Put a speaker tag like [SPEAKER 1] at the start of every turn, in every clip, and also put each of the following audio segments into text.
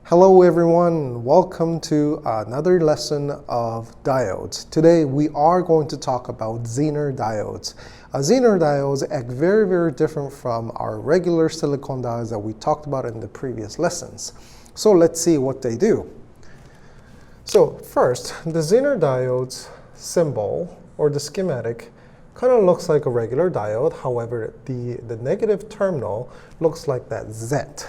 [SPEAKER 1] Hello everyone, welcome to another lesson of diodes. Today we are going to talk about Zener diodes. Zener diodes act very different from our regular silicon diodes that we talked about in the previous lessons. So let's see what they do. So first, the Zener diode's symbol or the schematic kind of looks like a regular diode. However, the negative terminal looks like that Z.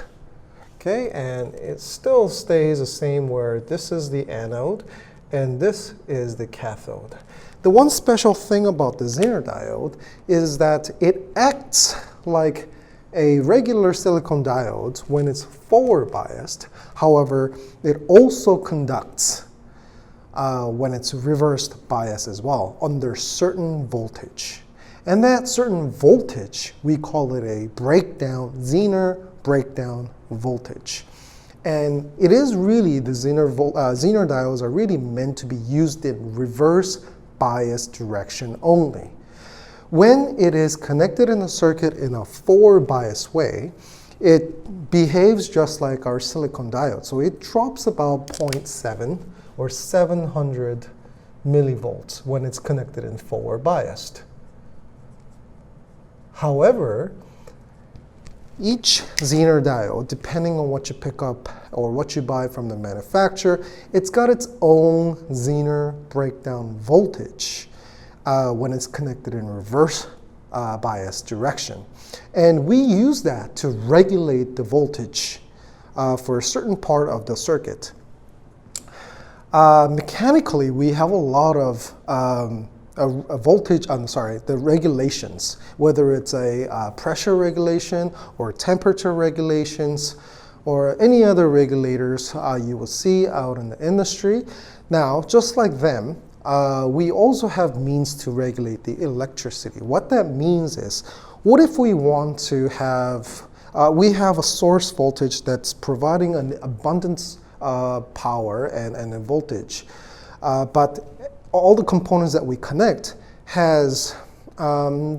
[SPEAKER 1] Okay, and it still stays the same where this is the anode and this is the cathode. The one special thing about the Zener diode is that it acts like a regular silicon diode when it's forward biased. However, it also conducts when it's reversed bias as well under certain voltage. And that certain voltage, we call it a breakdown, Zener breakdown voltage. And it is really, the Zener diodes are really meant to be used in reverse bias direction only. When it is connected in a circuit in a forward bias way, it behaves just like our silicon diode. So it drops about 0.7 or 700 millivolts when it's connected in forward biased. However, each Zener diode, depending on what you pick up or what you buy from the manufacturer, it's got its own Zener breakdown voltage when it's connected in reverse bias direction. And we use that to regulate the voltage for a certain part of the circuit. Mechanically, we have a lot of the regulations, whether it's a pressure regulation or temperature regulations or any other regulators you will see out in the industry. Now, just like them, we also have means to regulate the electricity. What that means is, what if we want to have, we have a source voltage that's providing an abundance power and a voltage, but all the components that we connect has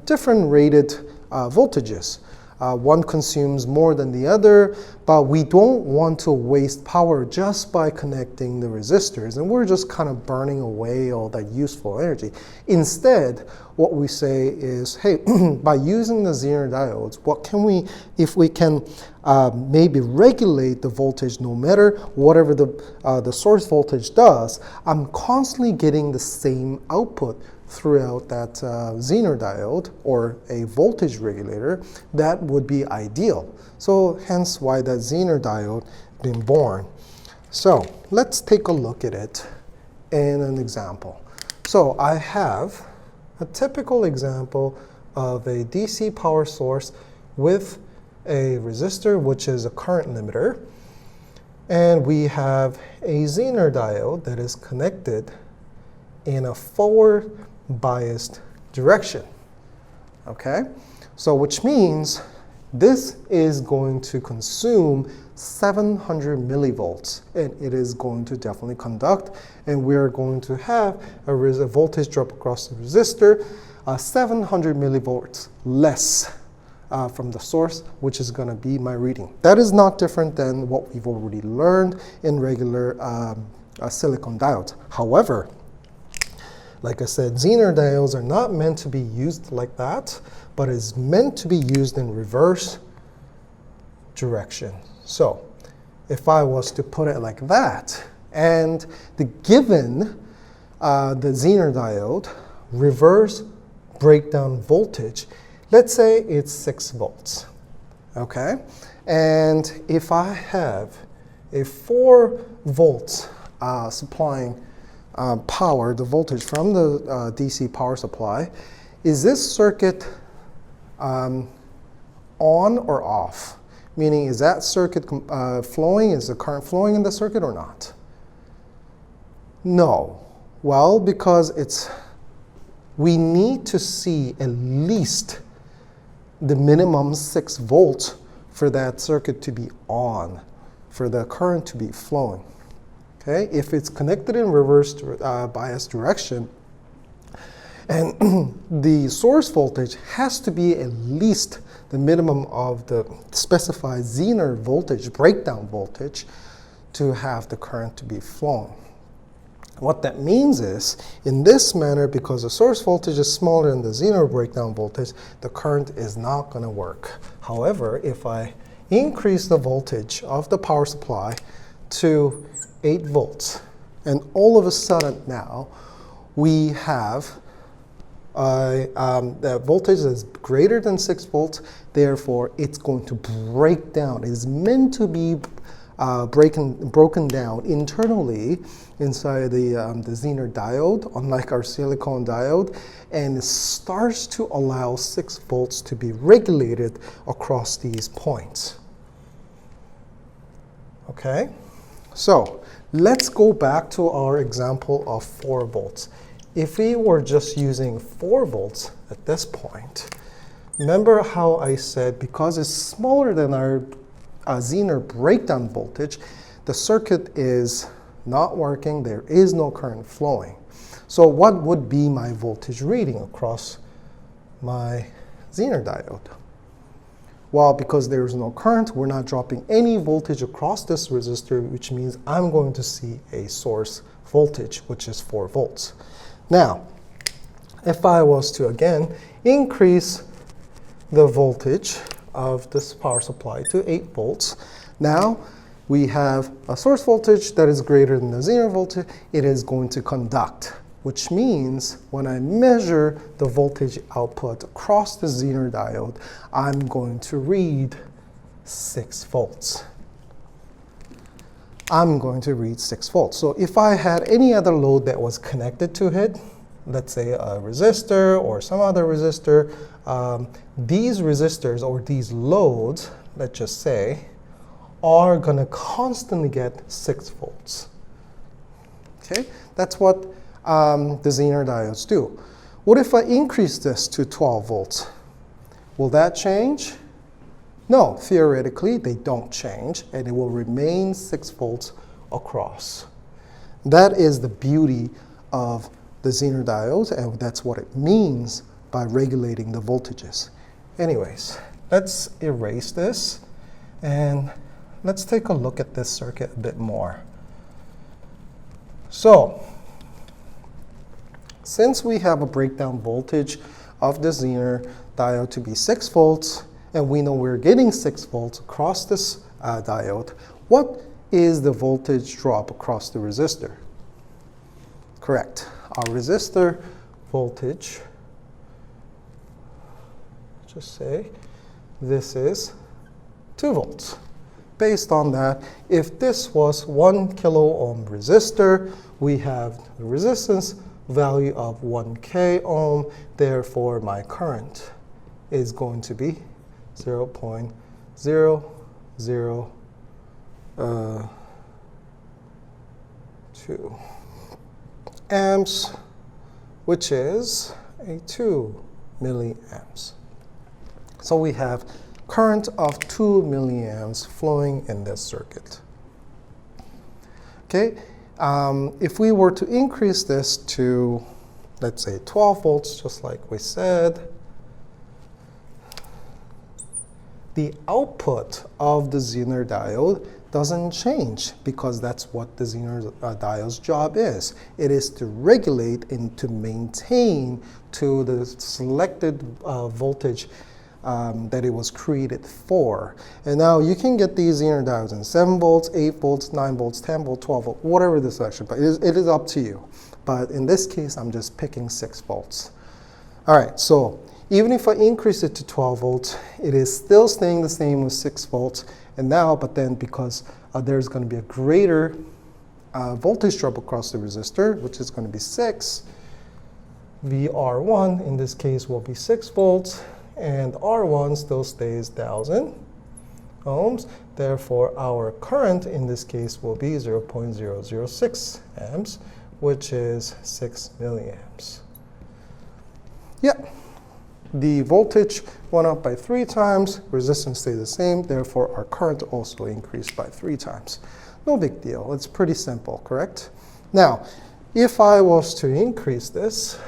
[SPEAKER 1] different rated voltages. One consumes more than the other, but we don't want to waste power just by connecting the resistors, and we're just kind of burning away all that useful energy. Instead, what we say is, hey, by using the Zener diodes, what can we, if we can maybe regulate the voltage no matter whatever the source voltage does, I'm constantly getting the same output throughout that Zener diode or a voltage regulator. That would be ideal. So hence why that Zener diode been born. So let's take a look at it in an example. So I have a typical example of a DC power source with a resistor, which is a current limiter. And we have a Zener diode that is connected in a forward biased direction. Okay? So which means this is going to consume 700 millivolts, and it is going to definitely conduct, and we're going to have a voltage drop across the resistor, 700 millivolts less from the source, which is going to be my reading. That is not different than what we've already learned in regular silicon diodes. However, like I said, Zener diodes are not meant to be used like that, but is meant to be used in reverse direction. So if I was to put it like that, and the given the Zener diode reverse breakdown voltage, let's say it's 6 volts, okay? And if I have a 4 volts supplying power, the voltage from the DC power supply, is this circuit on or off? Meaning, is that circuit flowing? Is the current flowing in the circuit or not? No. Well, because we need to see at least the minimum 6 volts for that circuit to be on, for the current to be flowing. Okay? If it's connected in reverse bias direction, and the source voltage has to be at least the minimum of the specified Zener voltage, breakdown voltage, to have the current to be flown. What that means is, in this manner, because the source voltage is smaller than the Zener breakdown voltage, the current is not going to work. However, if I increase the voltage of the power supply to 8 volts, and all of a sudden now we have the voltage is greater than 6 volts, therefore it's going to break down. It is meant to be broken down internally inside the Zener diode, unlike our silicon diode, and it starts to allow 6 volts to be regulated across these points. Okay, so let's go back to our example of 4 volts. If we were just using 4 volts at this point, remember how I said because it's smaller than our Zener breakdown voltage, the circuit is not working, there is no current flowing. So what would be my voltage reading across my Zener diode? Well, because there is no current, we're not dropping any voltage across this resistor, which means I'm going to see a source voltage, which is 4 volts. Now, if I was to, again, increase the voltage of this power supply to 8 volts, now we have a source voltage that is greater than the Zener voltage. It is going to conduct, which means when I measure the voltage output across the Zener diode, I'm going to read 6 volts. I'm going to read 6 volts. So if I had any other load that was connected to it, let's say a resistor or some other resistor, these resistors or these loads, let's just say, are going to constantly get 6 volts. Okay, that's what the Zener diodes do. What if I increase this to 12 volts? Will that change? No, theoretically, they don't change, and it will remain 6 volts across. That is the beauty of the Zener diodes, and that's what it means by regulating the voltages. Anyways, let's erase this, and let's take a look at this circuit a bit more. So, since we have a breakdown voltage of the Zener diode to be 6 volts, and we know we're getting 6 volts across this diode, what is the voltage drop across the resistor? Correct. Our resistor voltage, just say this is 2 volts. Based on that, if this was 1 kilo ohm resistor, we have the resistance value of 1k ohm. Therefore, my current is going to be 0.002 amps, which is a 2 milliamps. So we have current of 2 milliamps flowing in this circuit. Okay, if we were to increase this to, let's say, 12 volts, just like we said, the output of the Zener diode doesn't change because that's what the Zener diode's job is. It is to regulate and to maintain to the selected voltage that it was created for. And now you can get these Zener diodes in 7 volts, 8 volts, 9 volts, 10 volts, 12 volts, whatever the selection, but it is up to you. But in this case, I'm just picking 6 volts. All right, so even if I increase it to 12 volts, it is still staying the same with 6 volts. And now, but then because there's going to be a greater voltage drop across the resistor, which is going to be 6, VR1 in this case will be 6 volts, and R1 still stays 1000 ohms. Therefore, our current in this case will be 0.006 amps, which is 6 milliamps. Yep. The voltage went up by 3 times, resistance stayed the same, therefore our current also increased by 3 times. No big deal, it's pretty simple, correct? Now, if I was to increase this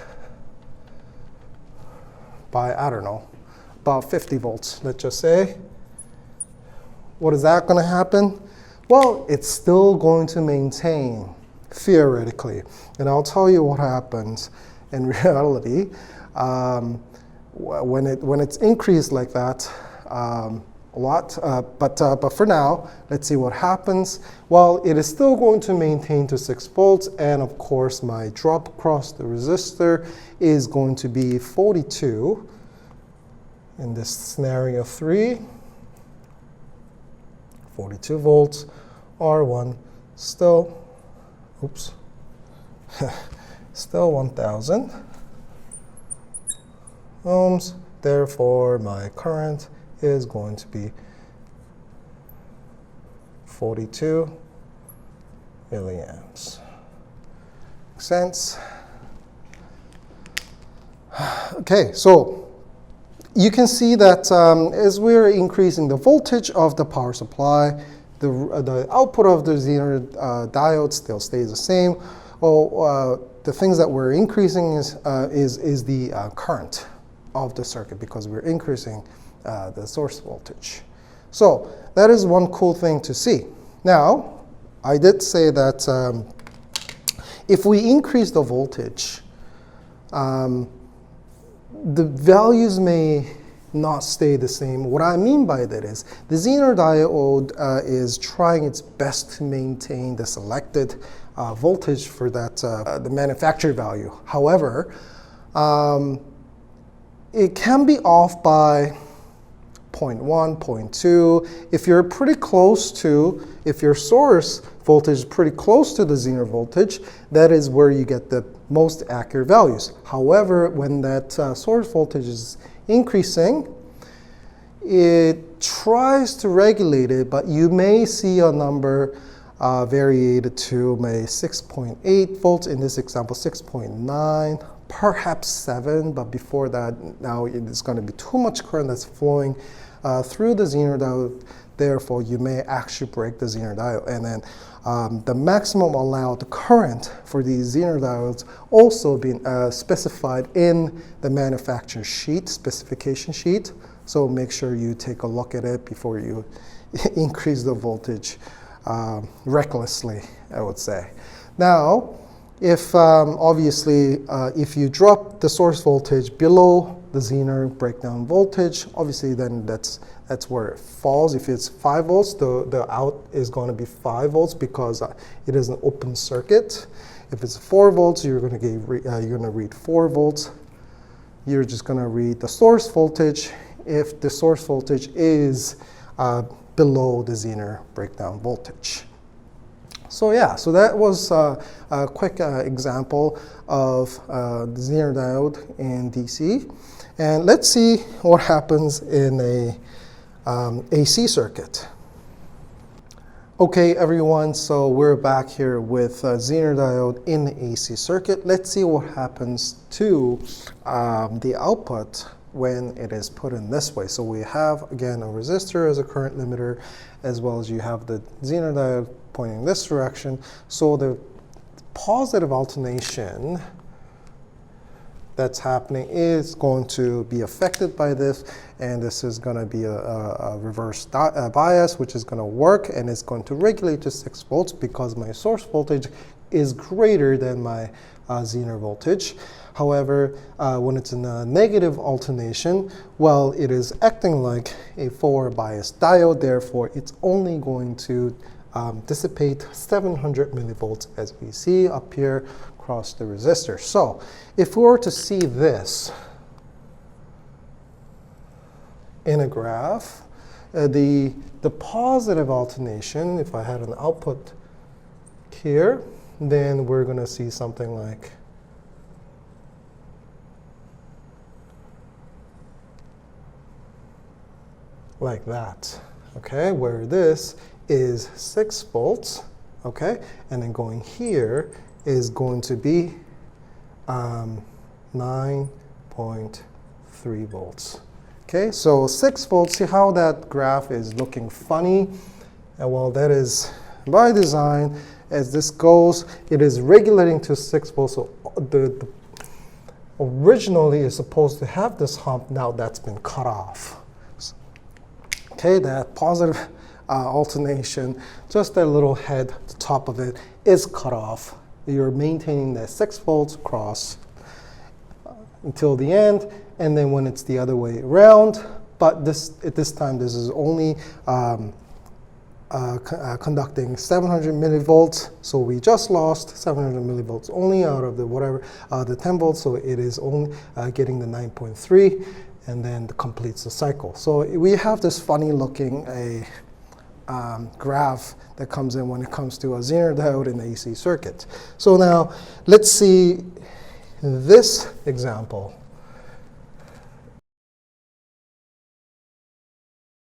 [SPEAKER 1] by, I don't know, about 50 volts, let's just say, what is that going to happen? Well, it's still going to maintain, theoretically. And I'll tell you what happens in reality. When it's increased like that a lot, but for now, let's see what happens. Well, it is still going to maintain to 6 volts, and of course my drop across the resistor is going to be 42 in this scenario 3. 42 volts, R1 still, oops, still 1000 ohms. Therefore, my current is going to be 42 milliamps. Makes sense? Okay, so you can see that as we're increasing the voltage of the power supply, the output of the Zener diode still stays the same. Well, the things that we're increasing is the current of the circuit, because we're increasing the source voltage. So that is one cool thing to see. Now, I did say that if we increase the voltage, the values may not stay the same. What I mean by that is the Zener diode is trying its best to maintain the selected voltage for that the manufacturer value. However, it can be off by 0.1, 0.2. If you're pretty close to, if your source voltage is pretty close to the Zener voltage, that is where you get the most accurate values. However, when that source voltage is increasing, it tries to regulate it, but you may see a number variated to maybe 6.8 volts, in this example 6.9, perhaps 7, but before that, now it's going to be too much current that's flowing through the Zener diode. Therefore, you may actually break the Zener diode. And then the maximum allowed current for these Zener diodes also been specified in the manufacturer sheet, specification sheet. So make sure you take a look at it before you increase the voltage recklessly, I would say. Now, if obviously, if you drop the source voltage below the Zener breakdown voltage, obviously then that's where it falls. If it's 5 volts, the out is going to be 5 volts because it is an open circuit. If it's 4 volts, you're going to read 4 volts. You're just going to read the source voltage if the source voltage is below the Zener breakdown voltage. So yeah, so that was a quick example of the Zener diode in DC. And let's see what happens in a AC circuit. Okay, everyone, so we're back here with Zener diode in the AC circuit. Let's see what happens to the output when it is put in this way. So we have, again, a resistor as a current limiter, as well as you have the Zener diode pointing this direction. So the positive alternation that's happening is going to be affected by this, and this is going to be a reverse bias, which is going to work, and it's going to regulate to 6 volts because my source voltage is greater than my Zener voltage. However, when it's in a negative alternation, well, it is acting like a forward bias diode, therefore it's only going to dissipate 700 millivolts, as we see up here across the resistor. So if we were to see this in a graph, the positive alternation, if I had an output here, then we're going to see something like that, okay, where this is 6 volts, okay, and then going here is going to be 9.3 volts. Okay, so 6 volts, see how that graph is looking funny? And well, that is by design. As this goes, it is regulating to 6 volts. So the originally is supposed to have this hump, now that's been cut off. Okay, that positive alternation, just that little head, the top of it is cut off. You're maintaining that 6 volts across until the end, and then when it's the other way around, but at this time this is only conducting 700 millivolts, so we just lost 700 millivolts only out of the 10 volts, so it is only getting the 9.3, and then completes the cycle. So we have this funny looking graph that comes in when it comes to a Zener diode in the AC circuit. So now let's see this example.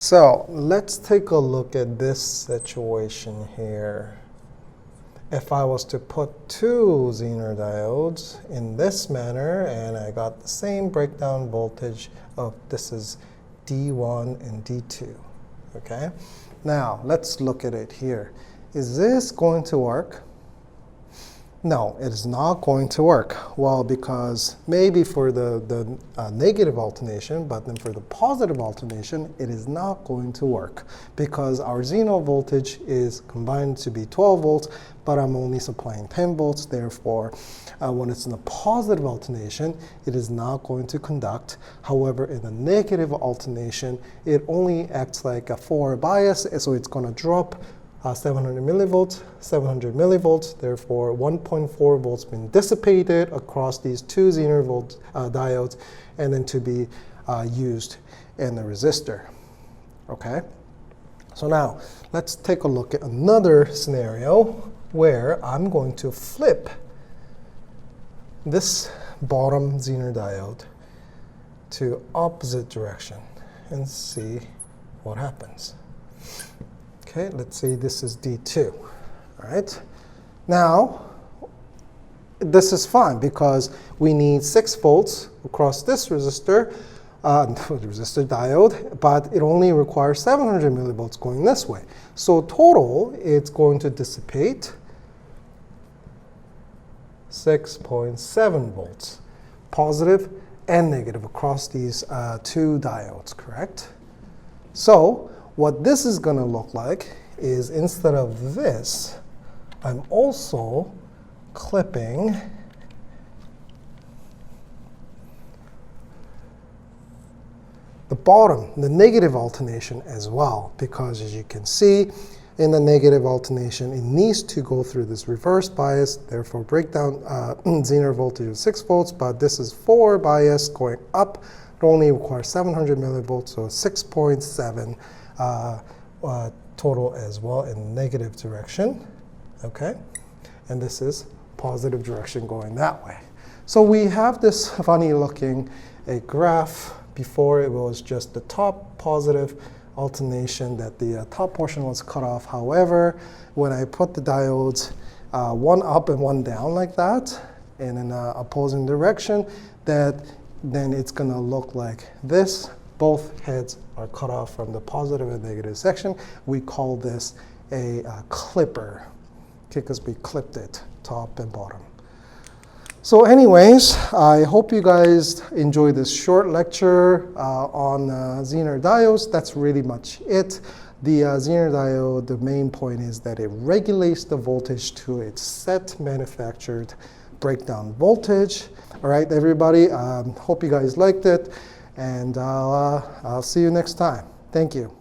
[SPEAKER 1] So let's take a look at this situation here. If I was to put 2 Zener diodes in this manner, and I got the same breakdown voltage of, this is D1 and D2, okay? Now, let's look at it here. Is this going to work? No, it is not going to work. Well, because maybe for the negative alternation, but then for the positive alternation, it is not going to work because our Zener voltage is combined to be 12 volts, but I'm only supplying 10 volts. Therefore, when it's in a positive alternation, it is not going to conduct. However, in a negative alternation, it only acts like a forward bias, so it's going to drop 700 millivolts, therefore 1.4 volts being dissipated across these 2 Zener diodes, and then to be used in the resistor. Okay? So now, let's take a look at another scenario where I'm going to flip this bottom Zener diode to opposite direction and see what happens. Okay, let's say this is D2, all right? Now, this is fine because we need 6 volts across this resistor, resistor diode, but it only requires 700 millivolts going this way. So total, it's going to dissipate 6.7 volts, positive and negative across these 2 diodes, correct? So, what this is going to look like is instead of this, I'm also clipping the bottom, the negative alternation as well, because as you can see, in the negative alternation, it needs to go through this reverse bias, therefore break down Zener voltage of 6 volts, but this is forward bias going up. It only requires 700 millivolts, so 6.7 total as well in negative direction, okay? And this is positive direction going that way. So we have this funny looking graph. Before it was just the top positive alternation that the top portion was cut off. However, when I put the diodes one up and one down like that in an opposing direction, then it's going to look like this. Both heads are cut off from the positive and negative section. We call this a clipper, because we clipped it top and bottom. So anyways, I hope you guys enjoyed this short lecture on Zener diodes. That's really much it. The Zener diode, the main point is that it regulates the voltage to its set manufactured breakdown voltage. All right, everybody, hope you guys liked it, and I'll see you next time. Thank you.